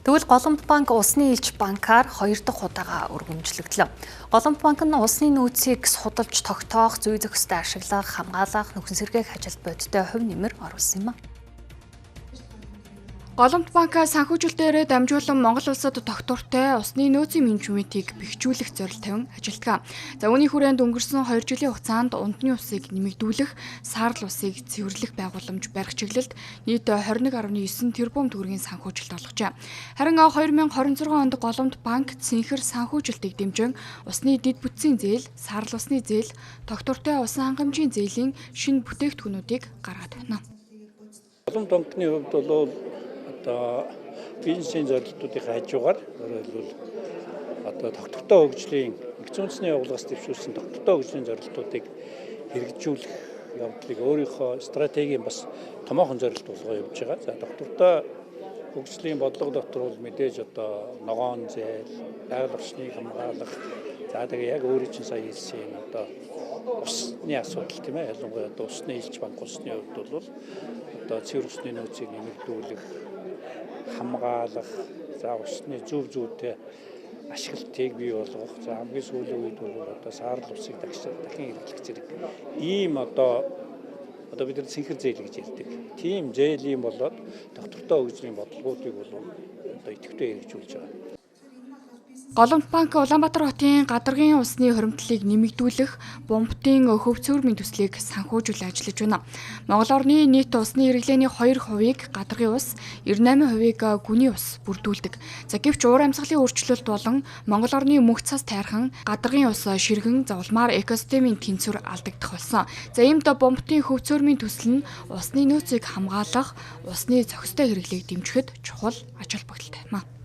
Тэгвэл Голомт банк Усны Илж банкаар 2 дахь удаага өргөмжлөгдлөө. Голомт банк нь усны нөөцийг судалж тогтоох, зүй зохистой ашиглах, хамгаалах, нөхөн сэргээх ажилд бодиттой хувь нэмэр оруулсан юм. Голомт банкаа санхүүжилтээрээ дамжуулан Монгол улсад тогтвортой усны нөөцийн менежментийг бэхжүүлэх зорилт тавин ажилладаг. За үүний хүрээнд өнгөрсөн 2 жилийн хугацаанд унтны усыг нэмэгдүүлэх, саарл усыг цэвэрлэх байгууламж барих чиглэлд нийт 21.9 тэрбум төгрөгийн санхүүжилт олгожээ. Харин 2026 онд Голомт банк цэнхэр санхүүжилтийг дэмжин усны дэд бүтцийн зээл, саарл усны зээл, тогтвортой усан хангамжийн зээлийн шинэ бүтээгдэхүүнүүдийг гаргаад байна. Голомт банкны хувьд бол бизнесийн зорилтуудын хажуугаар тогтвортой хөгжлийн нэгдсэн үндэсний байгууллагаас дэвшүүлсэн тогтвортой хөгжлийн зорилтуудыг хэрэгжүүлэх явдлыг өөрийнхөө стратегийн бас томоохон зорилт болгоо явж байгаа. За тогтвортой хөгжлийн бодлого дотор бол мэдээж ногоон зээл, байгаль орчныг хамгаалах, за тэгээ яг өөрийн чинь сая хэлсэн усны асуудал тийм ээ. Ялангуяа Усны Илж банк усны хувьд бол цэвэр усны нөөцийг нэмэгдүүлэх, хамгаалах, за усны зөв зүйтэй ашиглалтыг бий болгох, за хамгийн сүүлийн үед бол саарл усыг дахин хэрэглэх зэрэг ийм бид нар цэнхэр зээл гэж ярьдаг. Тийм зээлийн болоод тогтвортой хөгжлийн бодлогуудыг бол идэвхтэй хэрэгжүүлж байгаа. Голомт банк Улаанбаатар хотын гадаргын усны хуримтлалыг нэмэгдүүлэх, бомбтын хөв цөмөрийн төслийг санхүүжүүлж ажиллаж байна. Монгол орны нийт усны хэрэглээний 2%-ийг гадаргын ус, 98%-ийг гүний ус бүрдүүлдэг. За гэвч уур амьсгалын өөрчлөлт болон Монгол орны мөнх цас тайрхан гадаргын ус ширгэн улмаар экосистемийн тэнцвэр алдагдах болсон. За иймд бомбтын хөв цөмөрийн төсөл нь усны нөөцийг хамгаалах, усны зохистой хэрэглээг дэмжихэд чухал ач холбогдолтой юм.